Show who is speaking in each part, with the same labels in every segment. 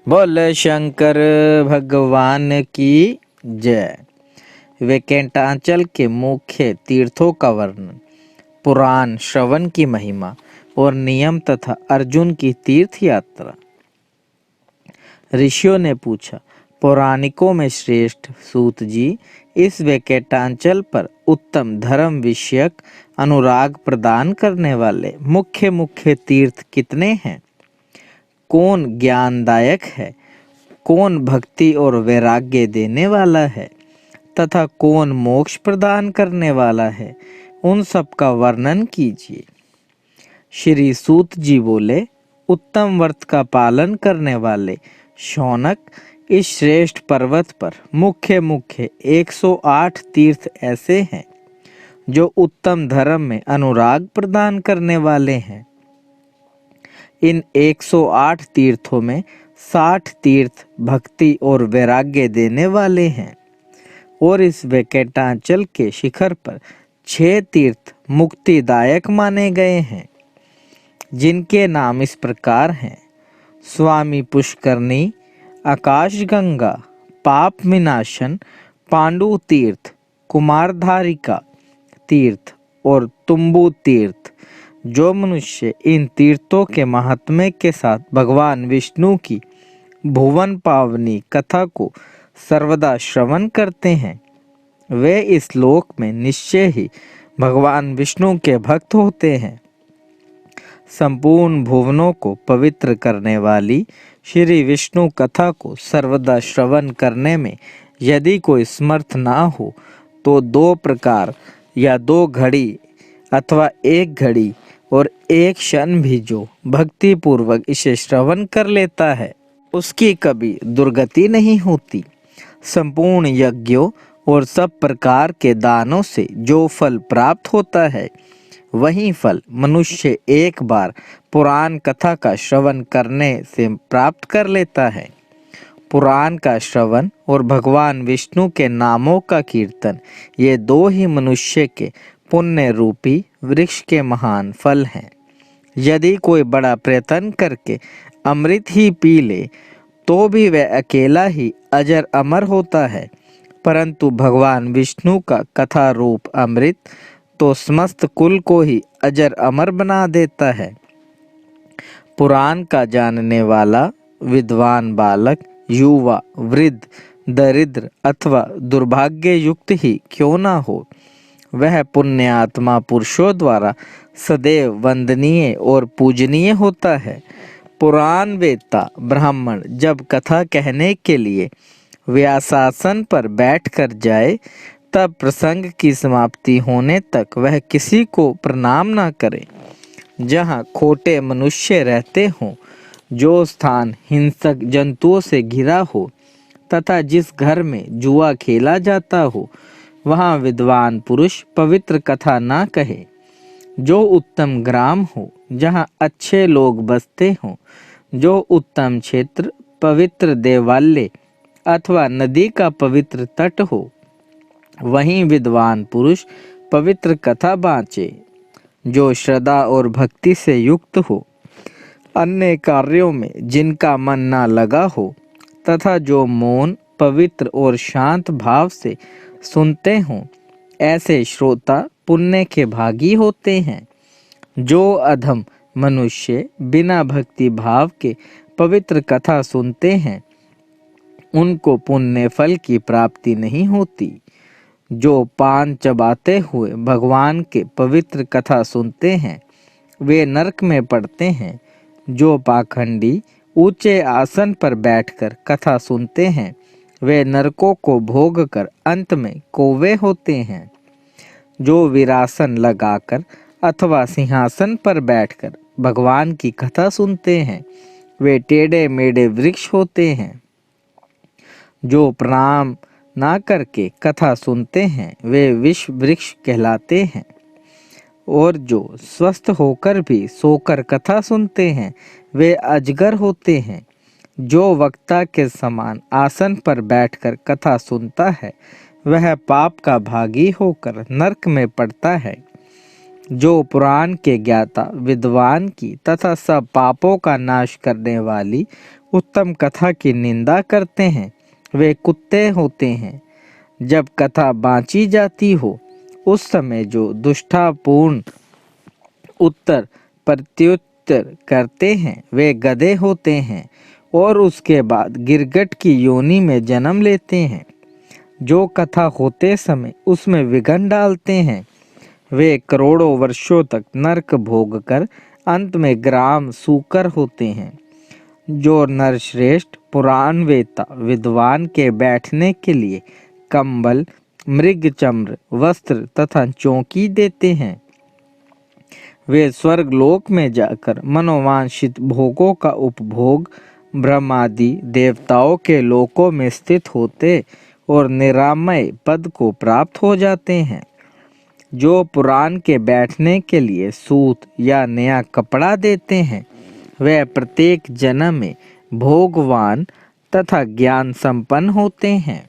Speaker 1: बोल शंकर भगवान की जय। वेंकटाचल के मुख्य तीर्थों का वर्णन, पुराण श्रवण की महिमा और नियम तथा अर्जुन की तीर्थ यात्रा। ऋषियों ने पूछा, पौराणिकों में श्रेष्ठ सूत जी, इस वेंकटाचल पर उत्तम धर्म विषयक अनुराग प्रदान करने वाले मुख्य मुख्य तीर्थ कितने हैं? कौन ज्ञानदायक है, कौन भक्ति और वैराग्य देने वाला है तथा कौन मोक्ष प्रदान करने वाला है, उन सब का वर्णन कीजिए। श्री सूत जी बोले, उत्तम व्रत का पालन करने वाले शौनक, इस श्रेष्ठ पर्वत पर मुख्य मुख्य 108 तीर्थ ऐसे हैं जो उत्तम धर्म में अनुराग प्रदान करने वाले हैं। इन 108 तीर्थों में 60 तीर्थ भक्ति और वैराग्य देने वाले हैं और इस वेंकटाचल के शिखर पर 6 तीर्थ मुक्तिदायक माने गए हैं, जिनके नाम इस प्रकार हैं: स्वामी पुष्करनी, आकाशगंगा, पाप विनाशन, पांडु तीर्थ, कुमारधारिका तीर्थ और तुम्बु तीर्थ। जो मनुष्य इन तीर्थों के महात्म्य के साथ भगवान विष्णु की भुवन पावनी कथा को सर्वदा श्रवण करते हैं, वे इस लोक में निश्चय ही भगवान विष्णु के भक्त होते हैं। संपूर्ण भुवनों को पवित्र करने वाली श्री विष्णु कथा को सर्वदा श्रवण करने में यदि कोई समर्थ ना हो, तो 2 प्रकार या 2 घड़ी अथवा 1 घड़ी और 1 क्षण भी जो भक्ति पूर्वक इसे श्रवण कर लेता है, उसकी कभी दुर्गति नहीं होती। संपूर्ण यज्ञों और सब प्रकार के दानों से जो फल प्राप्त होता है, वही फल मनुष्य एक बार पुराण कथा का श्रवण करने से प्राप्त कर लेता है। पुराण का श्रवण और भगवान विष्णु के नामों का कीर्तन, ये 2 ही मनुष्य के पुण्य रूपी वृक्ष के महान फल हैं। यदि कोई बड़ा प्रयत्न करके अमृत ही पी ले, तो भी वह अकेला ही अजर अमर होता है, परंतु भगवान विष्णु का कथा रूप अमृत तो समस्त कुल को ही अजर अमर बना देता है। पुराण का जानने वाला विद्वान बालक, युवा, वृद्ध, दरिद्र अथवा दुर्भाग्य युक्त ही क्यों ना हो, वह पुण्य आत्मा पुरुषों द्वारा सदैव वंदनीय और पूजनीय होता है। पुराण वेत्ता ब्राह्मण जब कथा कहने के लिए व्यासासन पर बैठ कर जाए, तब प्रसंग की समाप्ति होने तक वह किसी को प्रणाम न करे। जहाँ खोटे मनुष्य रहते हों, जो स्थान हिंसक जंतुओं से घिरा हो तथा जिस घर में जुआ खेला जाता हो, वहाँ विद्वान पुरुष पवित्र कथा ना कहे। जो उत्तम ग्राम हो, जहाँ अच्छे लोग बसते हों, जो उत्तम क्षेत्र, पवित्र देवालय अथवा नदी का पवित्र तट हो, वहीं विद्वान पुरुष पवित्र कथा बाँचे। जो श्रद्धा और भक्ति से युक्त हो, अन्य कार्यों में जिनका मन ना लगा हो तथा जो मौन, पवित्र और शांत भाव से सुनते हों, ऐसे श्रोता पुण्य के भागी होते हैं। जो अधम मनुष्य बिना भक्ति भाव के पवित्र कथा सुनते हैं, उनको पुण्य फल की प्राप्ति नहीं होती। जो पान चबाते हुए भगवान के पवित्र कथा सुनते हैं, वे नरक में पड़ते हैं। जो पाखंडी ऊंचे आसन पर बैठकर कथा सुनते हैं, वे नरकों को भोग कर अंत में कौवे होते हैं। जो वीरासन लगाकर अथवा सिंहासन पर बैठकर भगवान की कथा सुनते हैं, वे टेढ़े मेढ़े वृक्ष होते हैं। जो प्रणाम ना करके कथा सुनते हैं, वे विष वृक्ष कहलाते हैं। और जो स्वस्थ होकर भी सोकर कथा सुनते हैं, वे अजगर होते हैं। जो वक्ता के समान आसन पर बैठकर कथा सुनता है, वह पाप का भागी होकर नरक में पड़ता है। जो पुराण के ज्ञाता विद्वान की तथा सब पापों का नाश करने वाली उत्तम कथा की निंदा करते हैं वे कुत्ते होते हैं। जब कथा बाँची जाती हो उस समय जो दुष्टापूर्ण उत्तर प्रत्युत्तर करते हैं वे गधे होते हैं और उसके बाद गिरगट की योनि में जन्म लेते हैं। जो कथा होते समय उसमें विघ्न डालते हैं वे करोड़ों वर्षों तक नरक भोग कर अंत में ग्राम सूकर होते हैं। जो नरश्रेष्ठ पुराण वेता विद्वान के बैठने के लिए कंबल, मृग चम्र, वस्त्र तथा चौकी देते हैं वे स्वर्ग लोक में जाकर मनोवांछित भोगों का उपभोग ब्रह्मादि देवताओं के लोकों में स्थित होते और निरामय पद को प्राप्त हो जाते हैं। जो पुराण के बैठने के लिए सूत या नया कपड़ा देते हैं वह प्रत्येक जन्म में भोगवान तथा ज्ञान संपन्न होते हैं।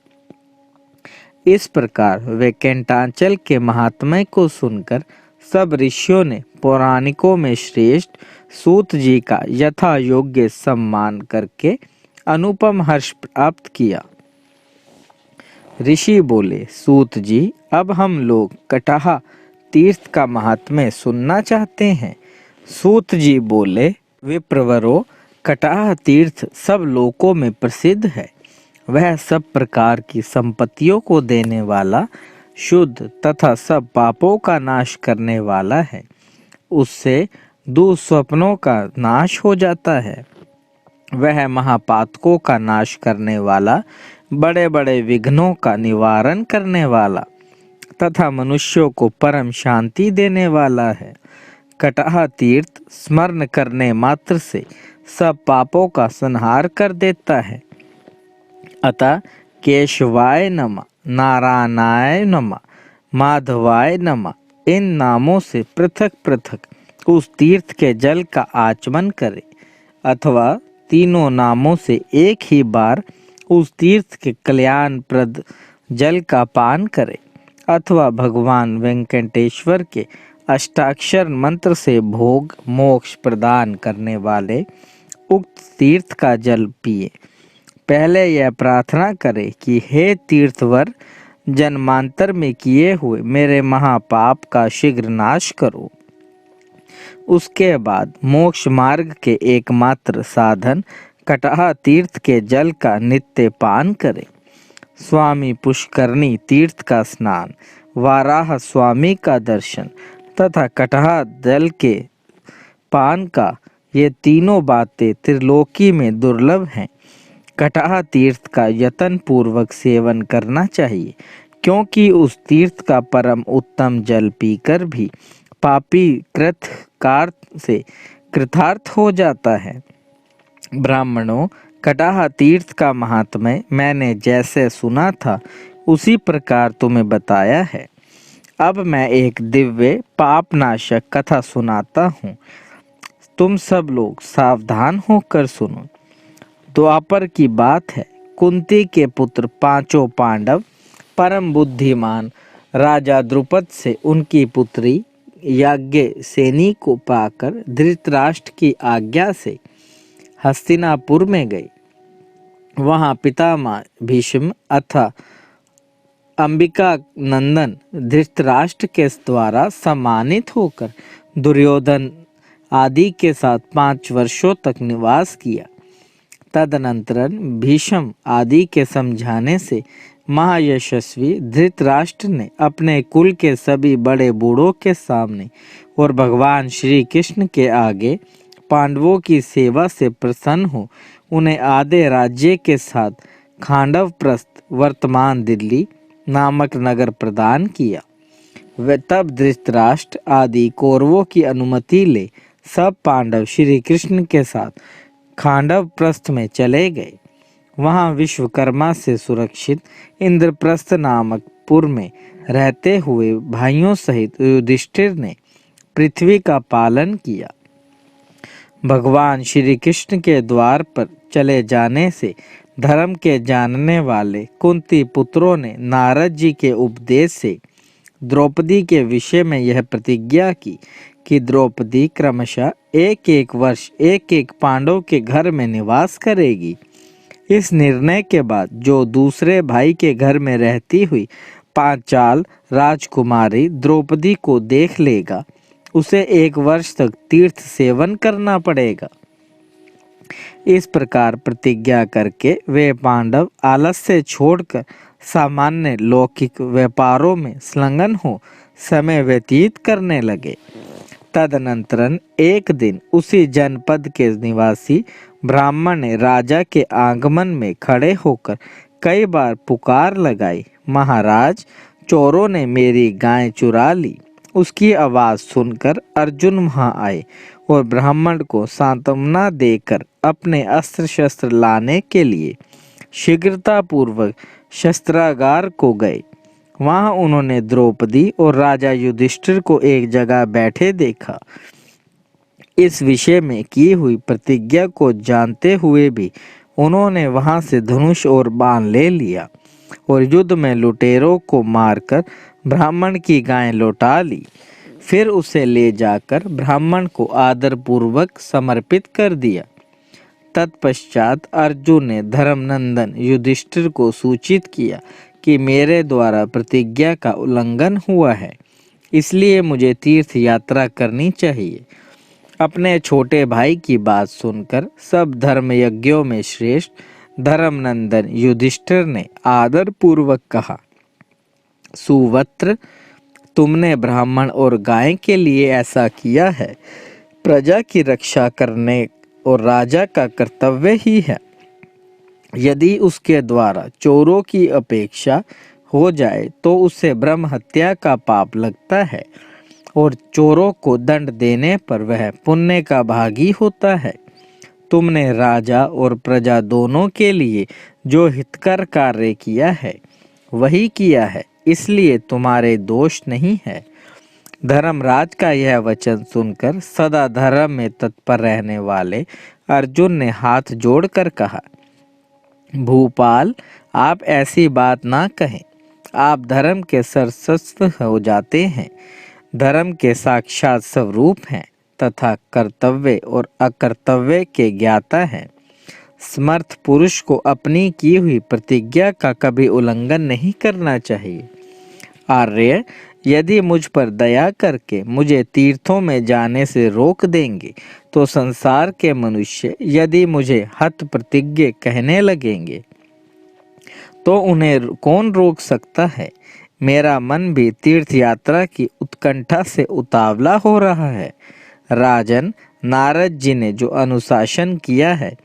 Speaker 1: इस प्रकार वैकुंठाचल के महात्म्य को सुनकर सब ऋषियों ने पौराणिकों में श्रेष्ठ सूत जी का यथा योग्य सम्मान करके अनुपम हर्ष प्राप्त किया। ऋषि बोले, सूत जी अब हम लोग कटाह तीर्थ का महात्म्य सुनना चाहते हैं। सूत जी बोले, विप्रवरो कटाह तीर्थ सब लोकों में प्रसिद्ध है। वह सब प्रकार की संपत्तियों को देने वाला, शुद्ध तथा सब पापों का नाश करने वाला है। उससे दुस्वप्नों का नाश हो जाता है। वह महापातकों का नाश करने वाला, बड़े बड़े विघ्नों का निवारण करने वाला तथा मनुष्यों को परम शांति देने वाला है। कटाह तीर्थ स्मरण करने मात्र से सब पापों का संहार कर देता है। अतः केशवाय नमः, नारायणाय नमः, माधवाय नमः इन नामों से पृथक पृथक उस तीर्थ के जल का आचमन करे अथवा तीनों नामों से एक ही बार उस तीर्थ के कल्याणप्रद जल का पान करे अथवा भगवान वेंकटेश्वर के अष्टाक्षर मंत्र से भोग मोक्ष प्रदान करने वाले उक्त तीर्थ का जल पिए। पहले यह प्रार्थना करे कि हे तीर्थवर, जन्मांतर में किए हुए मेरे महापाप का शीघ्र नाश करो। उसके बाद मोक्ष मार्ग के एकमात्र साधन कटाह तीर्थ के जल का नित्य पान करे। स्वामी पुष्करणी तीर्थ का स्नान, वाराह स्वामी का दर्शन तथा कटाह जल के पान का, ये तीनों बातें त्रिलोकी में दुर्लभ हैं। कटाह तीर्थ का यत्न पूर्वक सेवन करना चाहिए, क्योंकि उस तीर्थ का परम उत्तम जल पीकर भी पापी कृतकार से कृतार्थ हो जाता है। ब्राह्मणों, कटाह तीर्थ का महात्म्य मैंने जैसे सुना था उसी प्रकार तुम्हें बताया है। अब मैं एक दिव्य पापनाशक कथा सुनाता हूँ। तुम सब लोग सावधान होकर सुनो। द्वापर की बात है। कुंती के पुत्र पांचों पांडव परम बुद्धिमान राजा द्रुपद से उनकी पुत्री याज्ञसेनी को पाकर धृतराष्ट्र की आज्ञा से हस्तिनापुर में गए। वहां पितामह भीष्म अथा अंबिका नंदन धृतराष्ट्र के द्वारा सम्मानित होकर दुर्योधन आदि के साथ 5 वर्षों तक निवास किया। तदनंतर भीष्म आदि के समझाने से महायशस्वी धृतराष्ट्र ने अपने कुल के सभी बड़े बूढ़ों के सामने और भगवान श्री कृष्ण के आगे पांडवों की सेवा से प्रसन्न हो उन्हें आधे राज्य के साथ खांडवप्रस्थ वर्तमान दिल्ली नामक नगर प्रदान किया। वे तब धृतराष्ट्र आदि कौरवों की अनुमति ले सब पांडव श्री कृष्ण के साथ खांडवप्रस्थ में चले गए। वहां विश्वकर्मा से सुरक्षित इंद्रप्रस्थ नामक पुर में रहते हुए भाइयों सहित युधिष्ठिर ने पृथ्वी का पालन किया। भगवान श्री कृष्ण के द्वार पर चले जाने से धर्म के जानने वाले कुंती पुत्रों ने नारद जी के उपदेश से द्रौपदी के विषय में यह प्रतिज्ञा की कि द्रौपदी क्रमशः एक एक वर्ष एक एक पांडव के घर में निवास करेगी। इस निर्णय के बाद जो दूसरे भाई के घर में रहती हुई पांचाल राजकुमारी द्रौपदी को देख लेगा, उसे 1 वर्ष तक तीर्थ सेवन करना पड़ेगा। इस प्रकार प्रतिज्ञा करके वे पांडव आलस्य छोड़कर सामान्य लौकिक व्यापारों में संलग्न हो समय व्यतीत करने लगे। तदनंतरन एक दिन उसी जनपद के निवासी ब्राह्मण ने राजा के आगमन में खड़े होकर कई बार पुकार लगाई, महाराज, चोरों ने मेरी गाय चुरा ली। उसकी आवाज़ सुनकर अर्जुन वहां आए और ब्राह्मण को सांत्वना देकर अपने अस्त्र शस्त्र लाने के लिए शीघ्रतापूर्वक शस्त्रागार को गए। वहां उन्होंने द्रौपदी और राजा युधिष्ठिर को एक जगह बैठे देखा। इस विषय में की हुई प्रतिज्ञा को जानते हुए भी उन्होंने वहां से धनुष और बाण ले लिया और युद्ध में लुटेरों को मारकर ब्राह्मण की गाय लौटा ली। फिर उसे ले जाकर ब्राह्मण को आदरपूर्वक समर्पित कर दिया। तत्पश्चात अर्जुन ने धर्मनंदन युधिष्ठिर को सूचित किया कि मेरे द्वारा प्रतिज्ञा का उल्लंघन हुआ है, इसलिए मुझे तीर्थ यात्रा करनी चाहिए। अपने छोटे भाई की बात सुनकर सब धर्मयज्ञों में श्रेष्ठ धर्मनंदन युधिष्ठिर ने आदर पूर्वक कहा, सुवत्र, तुमने ब्राह्मण और गाय के लिए ऐसा किया है। प्रजा की रक्षा करने और राजा का कर्तव्य ही है। यदि उसके द्वारा चोरों की अपेक्षा हो जाए तो उसे ब्रह्म हत्या का पाप लगता है और चोरों को दंड देने पर वह पुण्य का भागी होता है। तुमने राजा और प्रजा दोनों के लिए जो हितकर कार्य किया है वही किया है, इसलिए तुम्हारे दोष नहीं है। धर्मराज का यह वचन सुनकर सदा धर्म में तत्पर रहने वाले अर्जुन ने हाथ जोड़कर कहा, भूपाल, आप ऐसी बात ना कहें। आप धर्म के सर्वस्व हो जाते हैं, धर्म के साक्षात स्वरूप हैं तथा कर्तव्य और अकर्तव्य के ज्ञाता हैं। समर्थ पुरुष को अपनी की हुई प्रतिज्ञा का कभी उल्लंघन नहीं करना चाहिए। आर्य, यदि मुझ पर दया करके मुझे तीर्थों में जाने से रोक देंगे तो संसार के मनुष्य यदि मुझे हत प्रतिज्ञ कहने लगेंगे तो उन्हें कौन रोक सकता है। मेरा मन भी तीर्थ यात्रा की उत्कंठा से उतावला हो रहा है। राजन, नारद जी ने जो अनुशासन किया है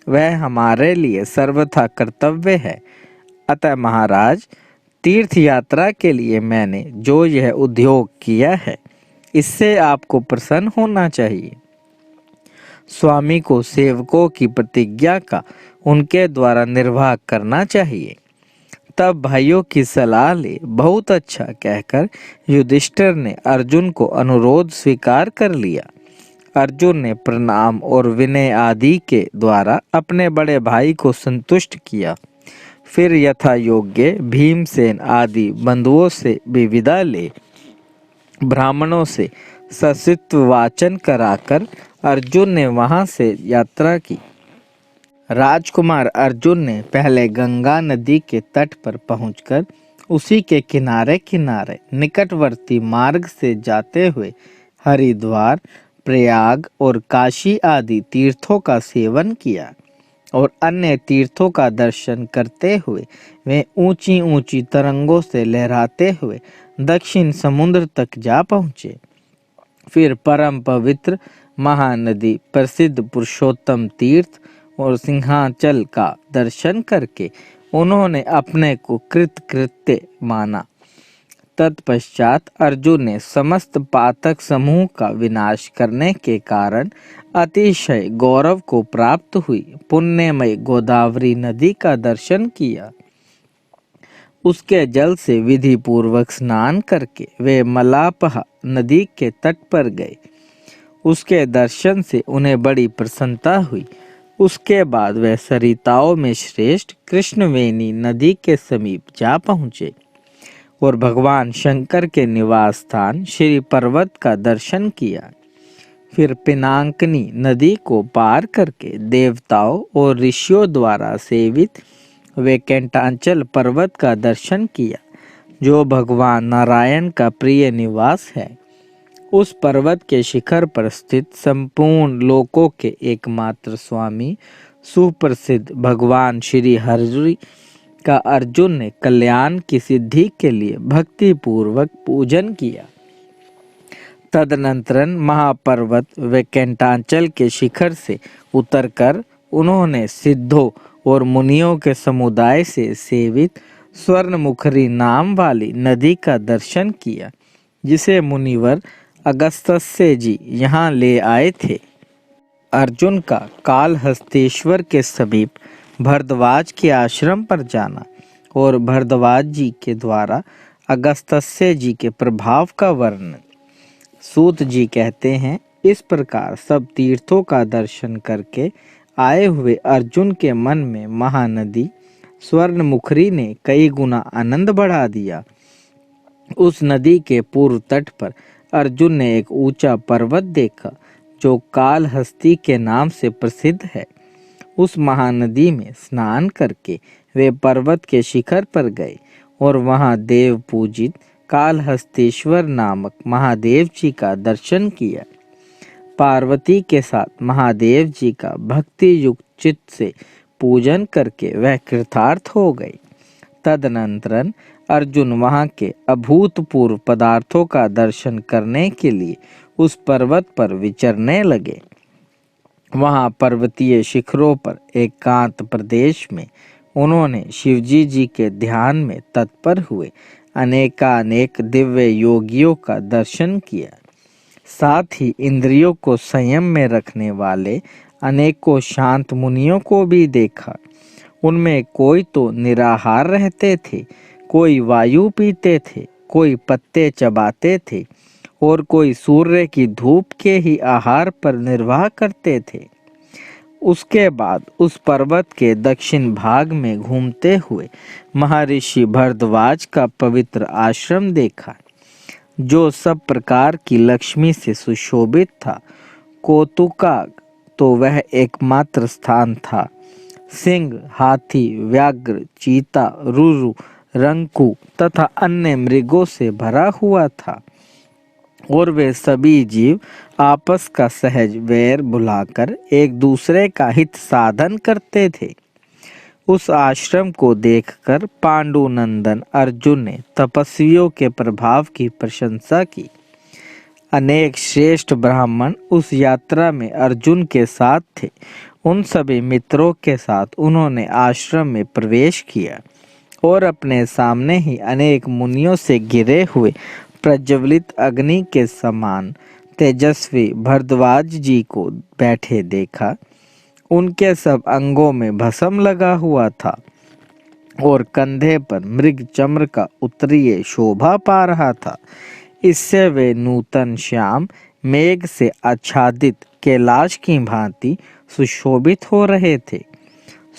Speaker 1: वह हमारे लिए सर्वथा कर्तव्य है। अतः महाराज, तीर्थ यात्रा के लिए मैंने जो यह उद्योग किया है इससे आपको प्रसन्न होना चाहिए। स्वामी को सेवकों की प्रतिज्ञा का उनके द्वारा निर्वाह करना चाहिए। तब भाइयों की सलाह ले बहुत अच्छा कहकर युधिष्ठिर ने अर्जुन को अनुरोध स्वीकार कर लिया। अर्जुन ने प्रणाम और विनय आदि के द्वारा अपने बड़े भाई को संतुष्ट किया। फिर यथा योग्य भीमसेन आदि बंधुओं से भी विदा ले ब्राह्मणों से सशित्व वाचन कराकर अर्जुन ने वहां से यात्रा की। राजकुमार अर्जुन ने पहले गंगा नदी के तट पर पहुंचकर उसी के किनारे किनारे निकटवर्ती मार्ग से जाते हुए हरिद्वार, प्रयाग और काशी आदि तीर्थों का सेवन किया और अन्य तीर्थों का दर्शन करते हुए वे ऊंची ऊंची तरंगों से लहराते हुए दक्षिण समुद्र तक जा पहुँचे। फिर परम पवित्र महानदी, प्रसिद्ध पुरुषोत्तम तीर्थ और सिंहाचल का दर्शन करके उन्होंने अपने को कृतकृत्य माना। तत्पश्चात अर्जुन ने समस्त पातक समूह का विनाश करने के कारण अतिशय गौरव को प्राप्त हुई पुण्यमय गोदावरी नदी का दर्शन किया। उसके जल से विधि पूर्वक स्नान करके वे मलापह नदी के तट पर गए। उसके दर्शन से उन्हें बड़ी प्रसन्नता हुई। उसके बाद वे सरिताओं में श्रेष्ठ कृष्णवेणी नदी के समीप जा पहुँचे। और भगवान शंकर के निवास स्थान श्री पर्वत का दर्शन किया। फिर पिनाकिनी नदी को पार करके देवताओं और ऋषियों द्वारा सेवित वैकुंठाचल पर्वत का दर्शन किया, जो भगवान नारायण का प्रिय निवास है। उस पर्वत के शिखर पर स्थित संपूर्ण लोकों के एकमात्र स्वामी सुप्रसिद्ध भगवान श्री हरि का अर्जुन ने कल्याण की सिद्धि के लिए भक्ति पूर्वक पूजन किया। तदनंतर महापर्वत वैकुंठाचल के शिखर से उतरकर उन्होंने सिद्धों और मुनियों के समुदाय से सेवित स्वर्णमुखरी नाम वाली नदी का दर्शन किया, जिसे मुनिवर अगस्त्य जी यहाँ ले आए थे। अर्जुन का कालहस्तेश्वर के समीप भरद्वाज के आश्रम पर जाना और भरद्वाज जी के द्वारा अगस्त्य जी के प्रभाव का वर्णन। सूत जी कहते हैं, इस प्रकार सब तीर्थों का दर्शन करके आए हुए अर्जुन के मन में महानदी स्वर्णमुखरी ने कई गुना आनंद बढ़ा दिया। उस नदी के पूर्व तट पर अर्जुन ने एक ऊंचा पर्वत देखा, जो कालहस्ती के नाम से प्रसिद्ध है। उस महानदी में स्नान करके वे पर्वत के शिखर पर गए और वहां देव पूजित कालहस्तेश्वर नामक महादेव जी का दर्शन किया। पार्वती के साथ महादेव जी का भक्ति युक्त चित्त से पूजन करके वह कृतार्थ हो गए। तदनंतर अर्जुन वहां के अभूतपूर्व पदार्थों का दर्शन करने के लिए उस पर्वत पर विचरने लगे। वहां पर्वतीय शिखरों पर एकांत प्रदेश में उन्होंने शिवजी जी के ध्यान में तत्पर हुए अनेकानेक दिव्य योगियों का दर्शन किया। साथ ही इंद्रियों को संयम में रखने वाले अनेकों शांत मुनियों को भी देखा। उनमें कोई तो निराहार रहते थे, कोई वायु पीते थे, कोई पत्ते चबाते थे और कोई सूर्य की धूप के ही आहार पर निर्वाह करते थे। उसके बाद उस पर्वत के दक्षिण भाग में घूमते हुए महर्षि भरद्वाज का पवित्र आश्रम देखा, जो सब प्रकार की लक्ष्मी से सुशोभित था। कौतुका तो वह एकमात्र स्थान था। सिंह, हाथी, व्याघ्र, चीता, रुरु, रंकू तथा अन्य मृगों से भरा हुआ था और वे सभी जीव आपस का सहज वैर भुलाकर एक दूसरे का हित साधन करते थे। उस आश्रम को देखकर पांडुनंदन अर्जुन ने तपस्वियों के प्रभाव की प्रशंसा की। अनेक श्रेष्ठ ब्राह्मण उस यात्रा में अर्जुन के साथ थे। उन सभी मित्रों के साथ उन्होंने आश्रम में प्रवेश किया और अपने सामने ही अनेक मुनियों से घिरे हुए प्रज्वलित अग्नि के समान तेजस्वी भरद्वाज जी को बैठे देखा। उनके सब अंगों में भस्म लगा हुआ था और कंधे पर मृग चम्र का उत्तरीय शोभा पा रहा था। इससे वे नूतन श्याम मेघ से आच्छादित कैलाश की भांति सुशोभित हो रहे थे।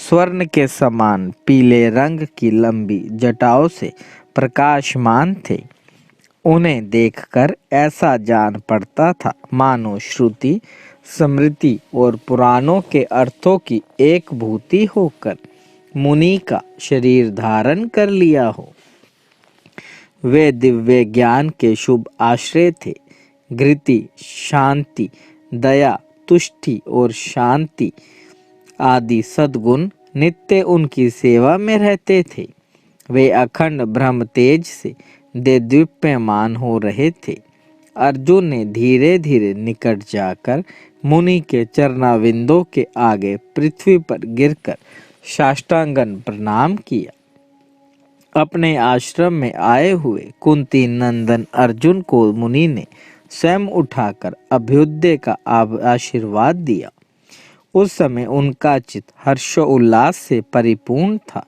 Speaker 1: स्वर्ण के समान पीले रंग की लंबी जटाओं से प्रकाशमान थे। उन्हें देखकर ऐसा जान पड़ता था मानो श्रुति, स्मृति और पुराणों के अर्थों की एक भूति होकर मुनि का शरीर धारण कर लिया हो। वे दिव्य ज्ञान के शुभ आश्रय थे। घृति, शांति, दया, तुष्टि और शांति आदि सद्गुण नित्य उनकी सेवा में रहते थे। वे अखंड ब्रह्म तेज से देदीप्यमान हो रहे थे। अर्जुन ने धीरे धीरे निकट जाकर मुनि के चरणाविंदों के आगे पृथ्वी पर गिरकर साष्टांगन प्रणाम किया। अपने आश्रम में आए हुए कुंती नंदन अर्जुन को मुनि ने स्वयं उठाकर अभ्युदय का आशीर्वाद दिया। उस समय उनका चित्त हर्षोल्लास से परिपूर्ण था।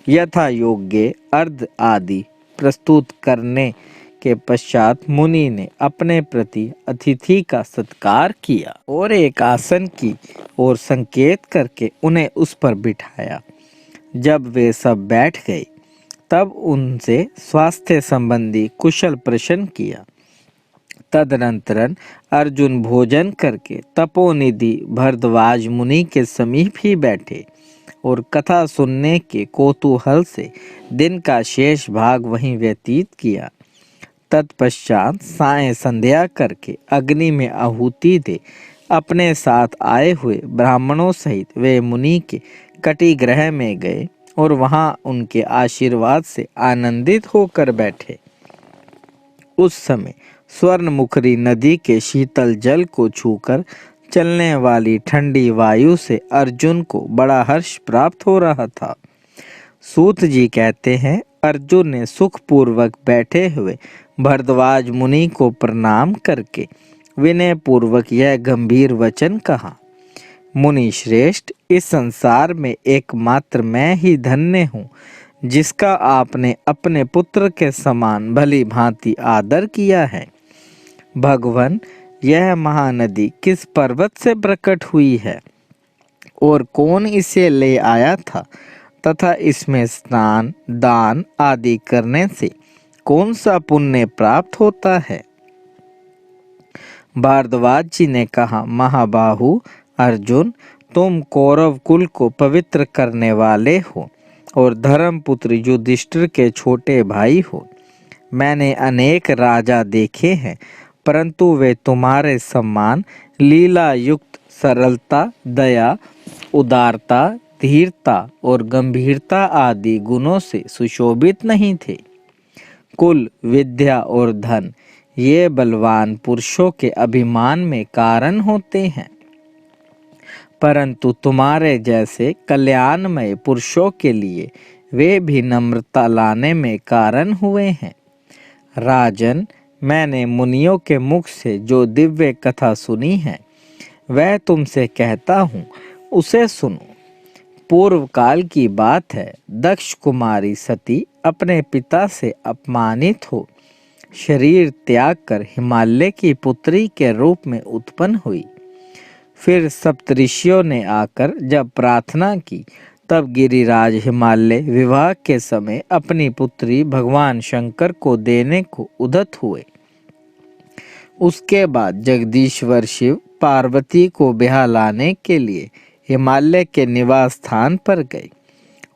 Speaker 1: यथा योग्य अर्घ आदि प्रस्तुत करने के पश्चात मुनि ने अपने प्रति अतिथि का सत्कार किया और एक आसन की ओर संकेत करके उन्हें उस पर बिठाया। जब वे सब बैठ गए तब उनसे स्वास्थ्य संबंधी कुशल प्रश्न किया। तदनंतरन अर्जुन भोजन करके तपोनिधि भरद्वाज मुनि के समीप ही बैठे और कथा सुनने के कौतूहल से दिन का शेष भाग वहीं व्यतीत किया। तत्पश्चात साय संध्या करके अग्नि में आहुति दे अपने साथ आए हुए ब्राह्मणों सहित वे मुनि के कटी गृह में गए और वहां उनके आशीर्वाद से आनंदित होकर बैठे। उस समय स्वर्णमुखरी नदी के शीतल जल को छूकर चलने वाली ठंडी वायु से अर्जुन को बड़ा हर्ष प्राप्त हो रहा था। सूत जी कहते हैं, अर्जुन ने सुखपूर्वक बैठे हुए भरद्वाज मुनि को प्रणाम करके विनय पूर्वक यह गंभीर वचन कहा। मुनि श्रेष्ठ, इस संसार में एकमात्र मैं ही धन्य हूँ जिसका आपने अपने पुत्र के समान भली भांति आदर किया है। भगवान, यह महानदी किस पर्वत से प्रकट हुई है और कौन इसे ले आया था तथा इसमें स्नान दान आदि करने से कौन सा पुण्य प्राप्त होता है। भारद्वाज जी ने कहा, महाबाहु अर्जुन, तुम कौरव कुल को पवित्र करने वाले हो और धर्मपुत्र युधिष्ठिर के छोटे भाई हो। मैंने अनेक राजा देखे हैं, परंतु वे तुम्हारे सम्मान लीला युक्त सरलता, दया, उदारता, धीरता और गंभीरता आदि गुणों से सुशोभित नहीं थे। कुल, विद्या और धन ये बलवान पुरुषों के अभिमान में कारण होते हैं, परंतु तुम्हारे जैसे कल्याणमय पुरुषों के लिए वे भी नम्रता लाने में कारण हुए हैं। राजन, मैंने मुनियों के मुख से जो दिव्य कथा सुनी है वह तुमसे कहता हूँ, उसे सुनो। पूर्व काल की बात है, दक्ष कुमारी सती अपने पिता से अपमानित हो शरीर त्याग कर हिमालय की पुत्री के रूप में उत्पन्न हुई। फिर सप्तऋषियों ने आकर जब प्रार्थना की तब गिरिराज हिमालय विवाह के समय अपनी पुत्री भगवान शंकर को देने को उद्यत हुए। उसके बाद जगदीश्वर शिव पार्वती को ब्याह लाने के लिए हिमालय के निवास स्थान पर गए।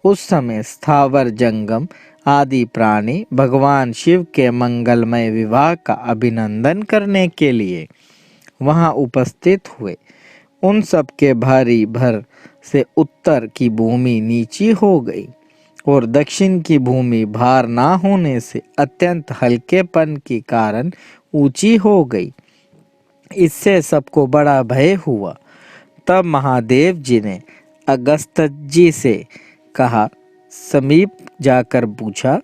Speaker 1: उस समय स्थावर जंगम आदि प्राणी भगवान शिव के मंगलमय विवाह का अभिनंदन करने के लिए वहां उपस्थित हुए। उन सब के भारी भर से उत्तर की भूमि नीची हो गई और दक्षिण की भूमि भार ना होने से अत्यंत हल्केपन के कारण ऊंची हो गई। इससे सबको बड़ा भय हुआ। तब महादेव जी ने अगस्त जी से कहा, समीप जाकर पूछा,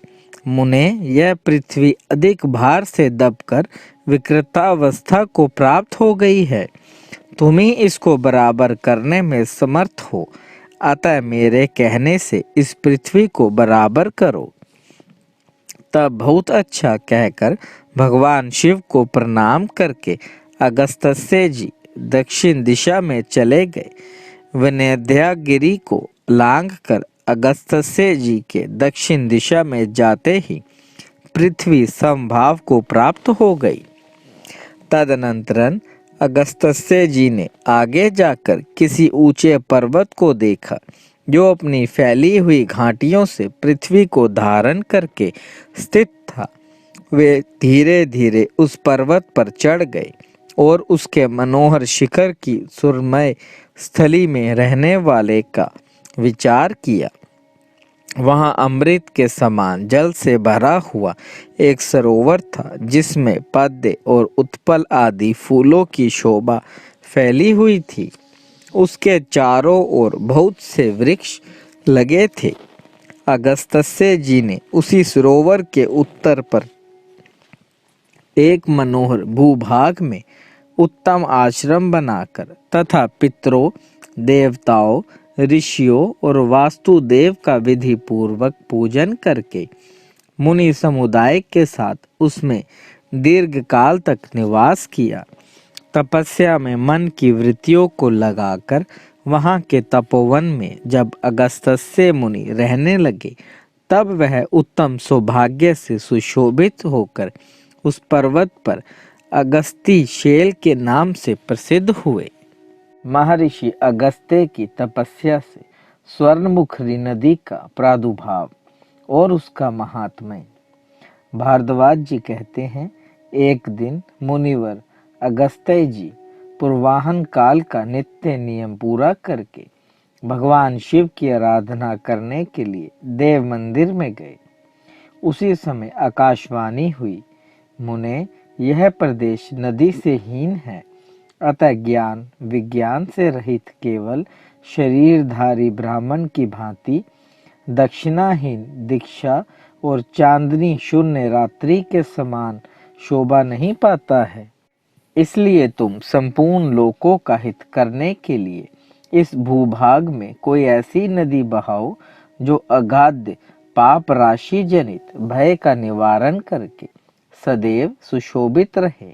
Speaker 1: मुने, यह पृथ्वी अधिक भार से दबकर विकृतावस्था को प्राप्त हो गई है। तुम ही इसको बराबर करने में समर्थ हो, अतः मेरे कहने से इस पृथ्वी को बराबर करो। तब बहुत अच्छा कहकर भगवान शिव को प्रणाम करके अगस्त्य जी दक्षिण दिशा में चले गए। विंध्यागिरी को लांघ कर अगस्त्य जी के दक्षिण दिशा में जाते ही पृथ्वी समभाव को प्राप्त हो गई। तदनंतरन अगस्त्य जी ने आगे जाकर किसी ऊंचे पर्वत को देखा जो अपनी फैली हुई घाटियों से पृथ्वी को धारण करके स्थित था। वे धीरे धीरे उस पर्वत पर चढ़ गए और उसके मनोहर शिखर की सुरमय स्थली में रहने वाले का विचार किया। वहां अमृत के समान जल से भरा हुआ एक सरोवर था जिसमें पद्म और उत्पल आदि फूलों की शोभा फैली हुई थी। उसके चारों ओर बहुत से वृक्ष लगे थे। अगस्त्य जी ने उसी सरोवर के उत्तर पर एक मनोहर भूभाग में उत्तम आश्रम बनाकर तथा पितरों, देवताओं, ऋषियों और वास्तुदेव का विधि पूर्वक पूजन करके मुनि समुदाय के साथ उसमें दीर्घ काल तक निवास किया। तपस्या में मन की वृत्तियों को लगाकर वहां के तपोवन में जब अगस्त्य मुनि रहने लगे तब वह उत्तम सौभाग्य से सुशोभित होकर उस पर्वत पर अगस्ती शेल के नाम से प्रसिद्ध हुए। महर्षि अगस्त्य की तपस्या से स्वर्णमुखरी नदी का प्रादुर्भाव और उसका महात्म्य। भारद्वाज जी कहते हैं, एक दिन मुनिवर अगस्त्य जी पूर्वाहन काल का नित्य नियम पूरा करके भगवान शिव की आराधना करने के लिए देव मंदिर में गए। उसी समय आकाशवाणी हुई, मुने, यह प्रदेश नदी से हीन है, अतः ज्ञान विज्ञान से रहित केवल शरीरधारी ब्राह्मण की भांति दक्षिणाहीन दीक्षा और चांदनी शून्य रात्रि के समान शोभा नहीं पाता है। इसलिए तुम संपूर्ण लोकों का हित करने के लिए इस भूभाग में कोई ऐसी नदी बहाओ जो अगाध पाप राशि जनित भय का निवारण करके सदैव सुशोभित रहे।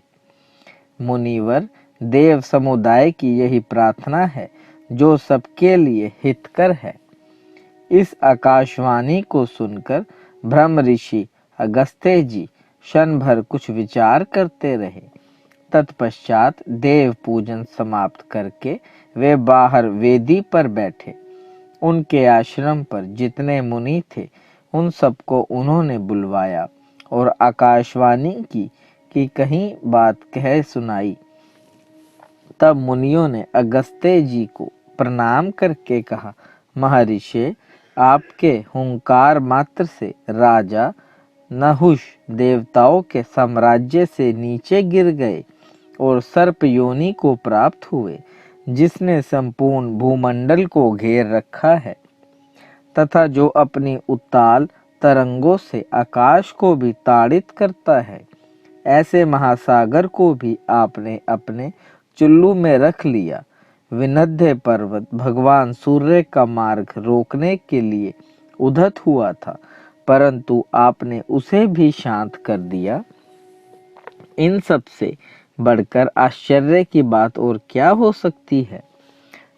Speaker 1: मुनिवर, देव समुदाय की यही प्रार्थना है जो सबके लिए हितकर है। इस आकाशवाणी को सुनकर ब्रह्म ऋषि अगस्त्य जी क्षण भर कुछ विचार करते रहे। तत्पश्चात देव पूजन समाप्त करके वे बाहर वेदी पर बैठे। उनके आश्रम पर जितने मुनि थे उन सबको उन्होंने बुलवाया और आकाशवाणी की कहीं बात कह सुनाई। तब मुनियों ने अगस्त्य जी को प्रणाम करके कहा, महर्षि, आपके हुंकार मात्र से राजा नहुष देवताओं के साम्राज्य से नीचे गिर गए और सर्प योनि को प्राप्त हुए, जिसने संपूर्ण भूमंडल को घेर रखा है तथा जो अपनी उताल तरंगों से आकाश को भी ताड़ित करता है। ऐसे महासागर को भी आपने अपने चुल्लू में रख लिया। विनद्य पर्वत भगवान सूर्य का मार्ग रोकने के लिए उद्धत हुआ था, परंतु आपने उसे भी शांत कर दिया। इन सब से बढ़कर आश्चर्य की बात और क्या हो सकती है।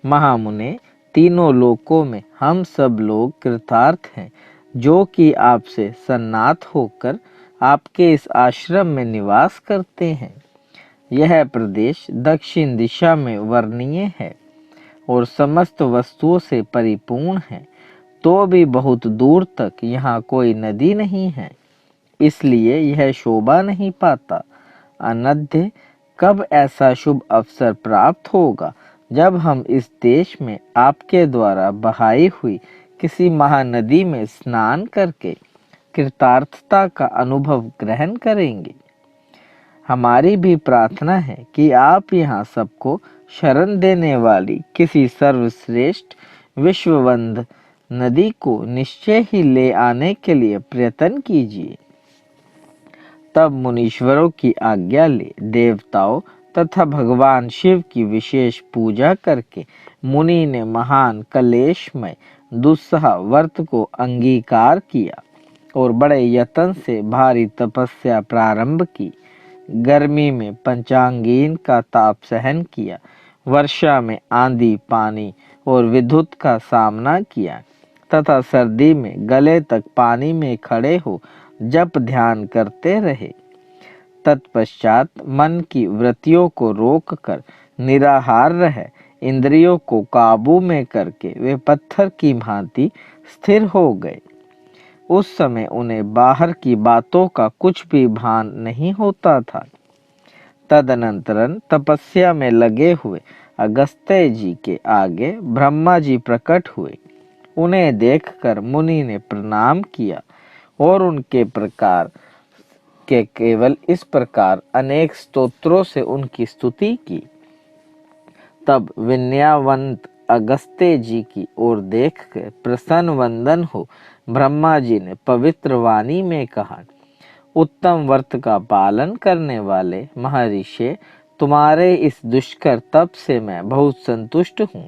Speaker 1: महामुने, तीनों लोकों में हम सब लोग कृतार्थ हैं, जो कि आपसे सन्नाथ होकर आपके इस आश्रम में निवास करते हैं। यह प्रदेश दक्षिण दिशा में वर्णनीय है और समस्त वस्तुओं से परिपूर्ण है, तो भी बहुत दूर तक यहाँ कोई नदी नहीं है, इसलिए यह शोभा नहीं पाता। अनद्य कब ऐसा शुभ अवसर प्राप्त होगा जब हम इस देश में आपके द्वारा बहाई हुई किसी महानदी में स्नान करके कृतार्थता का अनुभव ग्रहण करेंगे। हमारी भी प्रार्थना है कि आप यहाँ सबको शरण देने वाली किसी सर्वश्रेष्ठ विश्ववंद नदी को निश्चय ही ले आने के लिए प्रयत्न कीजिए। तब मुनीश्वरों की आज्ञा ले देवताओं तथा भगवान शिव की विशेष पूजा करके मुनि ने महान कलेशमय दुस्सह व्रत को अंगीकार किया और बड़े यत्न से भारी तपस्या प्रारंभ की। गर्मी में पंचांगीन का ताप सहन किया, वर्षा में आंधी पानी और विद्युत का सामना किया तथा सर्दी में गले तक पानी में खड़े हो जप ध्यान करते रहे। तत्पश्चात मन की वृत्तियों को रोककर निराहार रह इंद्रियों को काबू में करके वे पत्थर की भांति स्थिर हो गए। उस समय उन्हें बाहर की बातों का कुछ भी भान नहीं होता था। तदनंतरन तपस्या में लगे हुए अगस्त्य जी के आगे ब्रह्मा जी प्रकट हुए। उन्हें देखकर मुनि ने प्रणाम किया और उनके प्रकार के केवल इस प्रकार अनेक स्तोत्रों से उनकी स्तुति की। तब विनयावंत अगस्त्य जी की ओर देखकर प्रसन्न वंदन हो ब्रह्मा जी ने पवित्र वाणी में कहा, उत्तम व्रत का पालन करने वाले महर्षि, तुम्हारे इस दुष्कर तप से मैं बहुत संतुष्ट हूँ।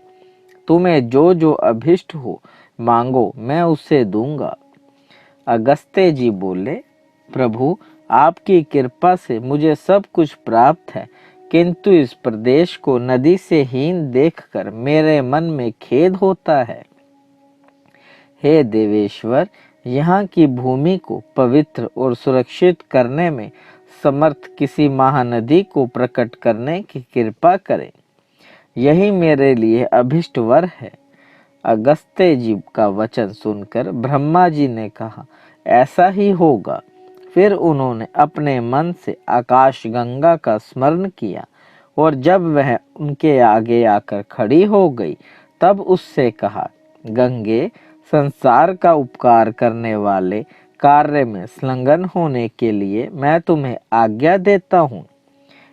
Speaker 1: तुम्हें जो जो अभिष्ट हो मांगो, मैं उसे दूंगा। अगस्त्य जी बोले, प्रभु, आपकी कृपा से मुझे सब कुछ प्राप्त है, किंतु इस प्रदेश को नदी से हीन देखकर मेरे मन में खेद होता है। हे देवेश्वर, यहाँ की भूमि को पवित्र और सुरक्षित करने में समर्थ किसी महानदी को प्रकट करने की कृपा करें। यही मेरे लिए अभिष्ट वर है। अगस्त्य जी का वचन सुनकर ब्रह्मा जी ने कहा, ऐसा ही होगा। फिर उन्होंने अपने मन से आकाश गंगा का स्मरण किया और जब वह उनके आगे आकर खड़ी हो गई तब उससे कहा, गंगे, संसार का उपकार करने वाले कार्य में संलग्न होने के लिए मैं तुम्हें आज्ञा देता हूँ।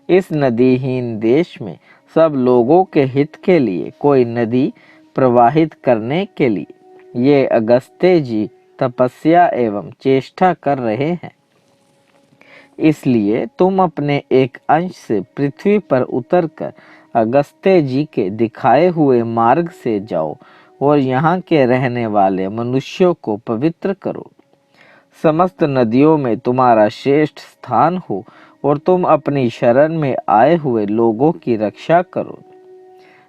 Speaker 1: इस नदीहीन देश में सब लोगों के हित के लिए कोई नदी प्रवाहित करने के लिए ये अगस्त्य जी तपस्या एवं चेष्टा कर रहे हैं। इसलिए तुम अपने एक अंश से पृथ्वी पर उतरकर अगस्त्य जी के दिखाए हुए मार्ग से जाओ और यहाँ के रहने वाले मनुष्यों को पवित्र करो। समस्त नदियों में तुम्हारा श्रेष्ठ स्थान हो और तुम अपनी शरण में आए हुए लोगों की रक्षा करो।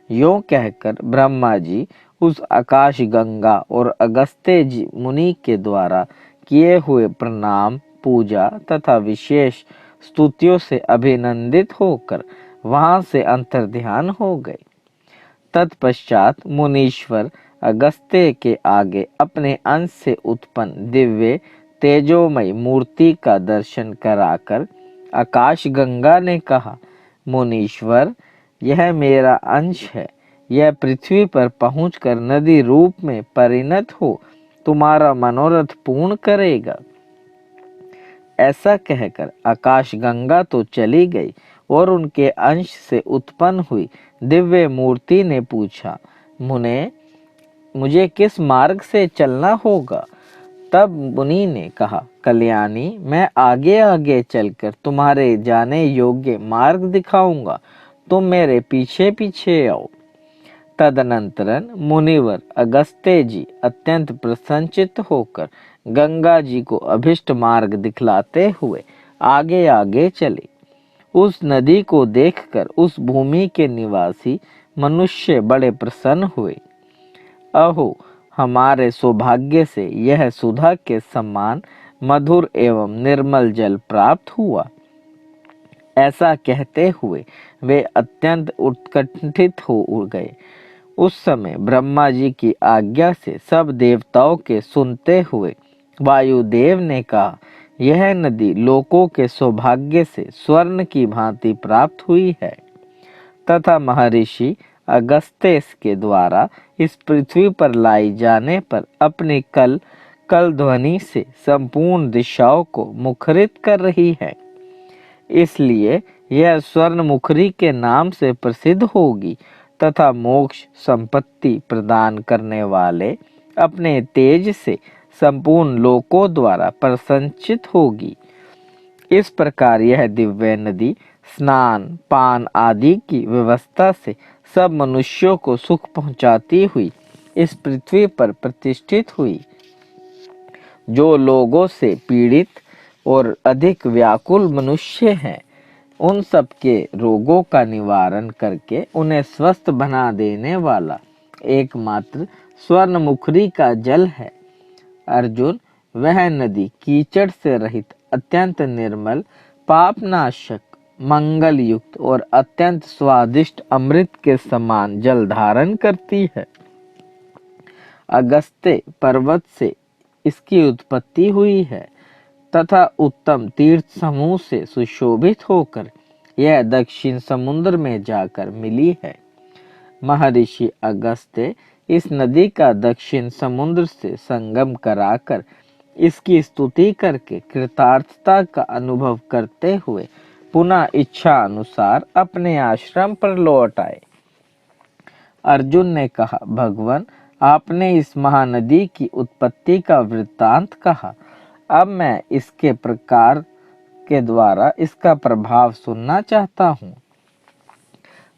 Speaker 1: यों कहकर ब्रह्मा जी उस आकाश गंगा और अगस्त्य जी मुनि के द्वारा किए हुए प्रणाम, पूजा तथा विशेष स्तुतियों से अभिनंदित होकर वहां से अंतर्ध्यान हो गए। तत्पश्चात मुनीश्वर अगस्त्य के आगे अपने अंश से उत्पन्न दिव्य तेजोमय मूर्ति का दर्शन कराकर आकाश गंगा ने कहा, मुनीश्वर, यह मेरा अंश है। यह पृथ्वी पर पहुंचकर नदी रूप में परिणत हो तुम्हारा मनोरथ पूर्ण करेगा। ऐसा कहकर आकाश गंगा तो चली गई और उनके अंश से उत्पन्न हुई दिव्य मूर्ति ने पूछा, मुने, मुझे किस मार्ग से चलना होगा? तब मुनि ने कहा, कल्याणी, मैं आगे आगे चलकर तुम्हारे जाने योग्य मार्ग दिखाऊंगा, तुम मेरे पीछे पीछे आओ। तदनंतरन मुनिवर अगस्त्य जी अत्यंत प्रसन्नचित्त होकर गंगा जी को अभिष्ट मार्ग दिखलाते हुए आगे आगे चले। उस नदी को देखकर उस भूमि के निवासी मनुष्य बड़े प्रसन्न हुए। अहो, हमारे सौभाग्य से यह सुधा के समान मधुर एवं निर्मल जल प्राप्त हुआ। ऐसा कहते हुए वे अत्यंत उत्कंठित हो गए। उस समय ब्रह्मा जी की आज्ञा से सब देवताओं के सुनते हुए वायुदेव ने कहा, यह नदी लोकों के सौभाग्य से स्वर्ण की भांति प्राप्त हुई है तथा महर्षि अगस्त्य के द्वारा इस पृथ्वी पर लाई जाने पर अपनी कल ध्वनि से संपूर्ण दिशाओं को मुखरित कर रही है। इसलिए यह स्वर्ण मुखरी के नाम से प्रसिद्ध होगी तथा मोक्ष संपत्ति प्रदान करने वाले अपने तेज से संपूर्ण लोकों द्वारा प्रसन्नचित होगी। इस प्रकार यह दिव्य नदी स्नान, पान आदि की व्यवस्था से सब मनुष्यों को सुख पहुंचाती हुई इस पृथ्वी पर प्रतिष्ठित हुई। जो लोगों से पीड़ित और अधिक व्याकुल मनुष्य हैं, उन सब के रोगों का निवारण करके उन्हें स्वस्थ बना देने वाला एकमात्र स्वर्ण मुखरी का जल है। अर्जुन, वह नदी कीचड़ से रहित अत्यंत निर्मल, पापनाशक, मंगल युक्त और अत्यंत स्वादिष्ट अमृत के समान जल धारण करती है। अगस्त्य पर्वत से इसकी उत्पत्ति हुई है तथा उत्तम तीर्थ समूह से सुशोभित होकर यह दक्षिण समुद्र में जाकर मिली है। महर्षि अगस्त्य इस नदी का दक्षिण समुद्र से संगम कराकर इसकी स्तुति करके कृतार्थता का अनुभव करते हुए पुनः इच्छा अनुसार अपने आश्रम पर लौट आए। अर्जुन ने कहा, भगवान, आपने इस महानदी की उत्पत्ति का वृत्तांत कहा, अब मैं इसके प्रकार के द्वारा इसका प्रभाव सुनना चाहता हूँ।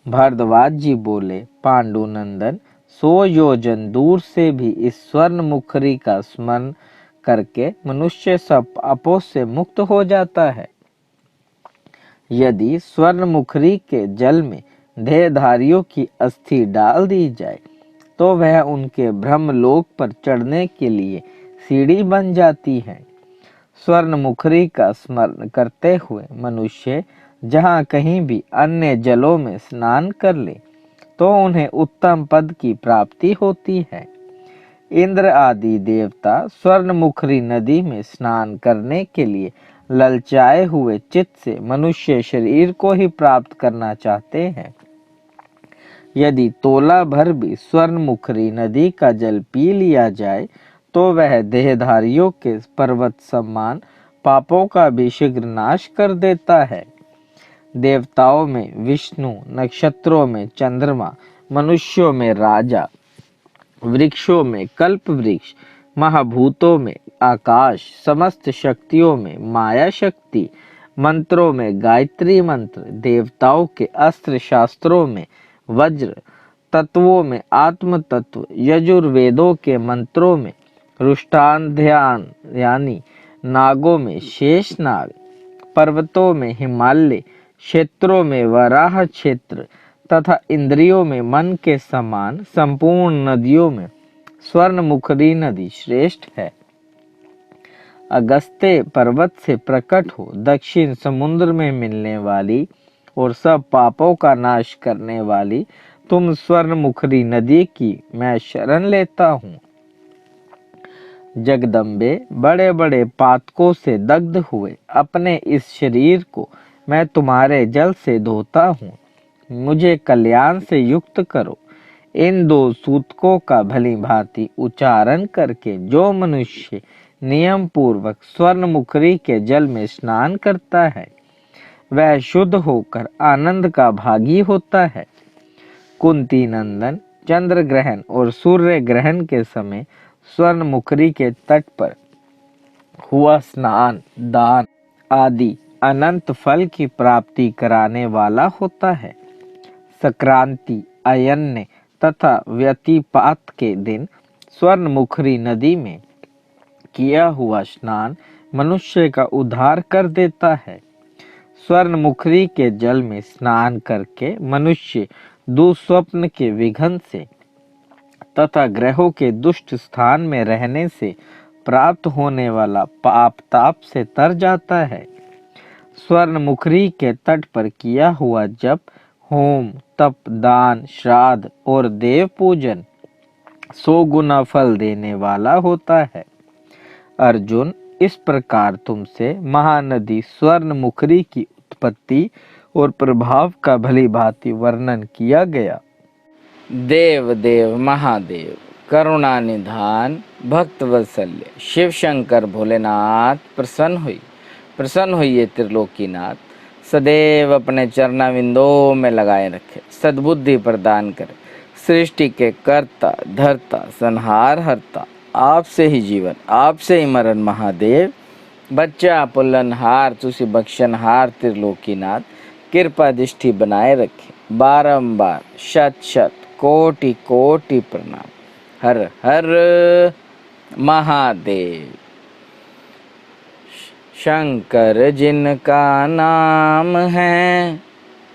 Speaker 1: भरद्वाज जी बोले, पांडुनंदन, 100 योजन दूर से भी इस स्वर्ण मुखरी का स्मरण करके मनुष्य सब पापों से मुक्त हो जाता है। यदि स्वर्ण मुखरी के जल में देहधारियों की अस्थि डाल दी जाए तो वह उनके ब्रह्मलोक पर चढ़ने के लिए सीढ़ी बन जाती हैं। स्वर्ण मुखरी का स्मरण करते हुए मनुष्य जहाँ कहीं भी अन्य जलों में स्नान कर ले तो उन्हें उत्तम पद की प्राप्ति होती है। इंद्र आदि देवता स्वर्ण मुखरी नदी में स्नान करने के लिए ललचाए हुए चित्त से मनुष्य शरीर को ही प्राप्त करना चाहते हैं। यदि तोला भर भी स्वर्ण मुखरी नदी का जल पी लिया जाए तो वह देहधारियों के पर्वत समान पापों का भी शीघ्र नाश कर देता है। देवताओं में विष्णु, नक्षत्रों में चंद्रमा, मनुष्यों में राजा, वृक्षों में कल्प वृक्ष, महाभूतों में आकाश, समस्त शक्तियों में माया शक्ति, मंत्रों में गायत्री मंत्र, देवताओं के अस्त्र शास्त्रों में वज्र, तत्वों में आत्म तत्व, यजुर्वेदों के मंत्रों में रुष्टान ध्यान यानी नागों में शेष नाग, पर्वतों में हिमालय, क्षेत्रों में वराह क्षेत्र तथा इंद्रियों में मन के समान संपूर्ण नदियों में स्वर्ण मुखरी नदी श्रेष्ठ है। अगस्त्य पर्वत से प्रकट हो दक्षिण समुद्र में मिलने वाली और सब पापों का नाश करने वाली तुम स्वर्ण मुखरी नदी की मैं शरण लेता हूँ। जगदम्बे, बड़े बड़े पातकों से दग्ध हुए अपने इस शरीर को मैं तुम्हारे जल से धोता हूँ। मुझे कल्याण से युक्त करो। इन दो सूतकों का भली भांति उच्चारण करके जो मनुष्य नियम पूर्वक स्वर्ण मुखरी के जल में स्नान करता है वह शुद्ध होकर आनंद का भागी होता है। कुंती नंदन चंद्र ग्रहण और सूर्य ग्रहण के समय स्वर्ण मुखरी के तट पर हुआ स्नान, दान आदि अनंत फल की प्राप्ति कराने वाला होता है। संक्रांति, अयन्य तथा व्यतिपात के दिन स्वर्ण मुखरी नदी में किया हुआ स्नान मनुष्य का उद्धार कर देता है। स्वर्ण मुखरी के जल में स्नान करके मनुष्य दुस्वप्न के विघ्न से तथा ग्रहों के दुष्ट स्थान में रहने से प्राप्त होने वाला पाप ताप से तर जाता है। स्वर्ण मुखरी के तट पर किया हुआ जप, होम, तप, दान, श्राद्ध और देव पूजन 100 गुना फल देने वाला होता है। अर्जुन, इस प्रकार तुमसे महानदी स्वर्ण मुखरी की उत्पत्ति और प्रभाव का भली भांति वर्णन किया गया।
Speaker 2: देव देव महादेव, करुणा निधान, भक्त वत्सल्य शिव शंकर भोलेनाथ प्रसन्न होइए त्रिलोकीनाथ, सदैव अपने चरणाविंदों में लगाए रखे, सद्बुद्धि प्रदान करे। सृष्टि के कर्ता धर्ता संहार हरता, आपसे ही जीवन आपसे ही मरण महादेव। बच्चा पुल्लनहार तुसी बख्शनहार त्रिलोकीनाथ, कृपा दृष्टि बनाए रखे। बारंबार शत शत कोटि कोटि प्रणाम। हर हर महादेव। शंकर जिनका नाम है,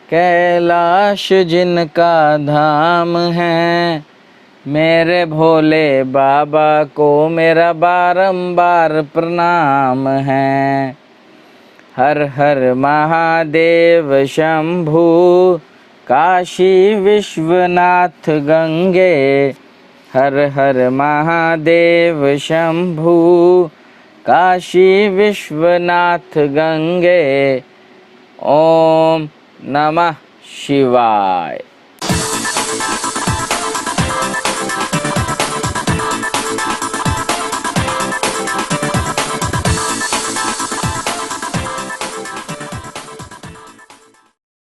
Speaker 2: कैलाश जिनका धाम है, मेरे भोले बाबा को मेरा बारंबार प्रणाम है। हर हर महादेव शंभु, काशी विश्वनाथ गंगे। हर हर महादेव शंभु, काशी विश्वनाथ गंगे। ओम नमः शिवाय।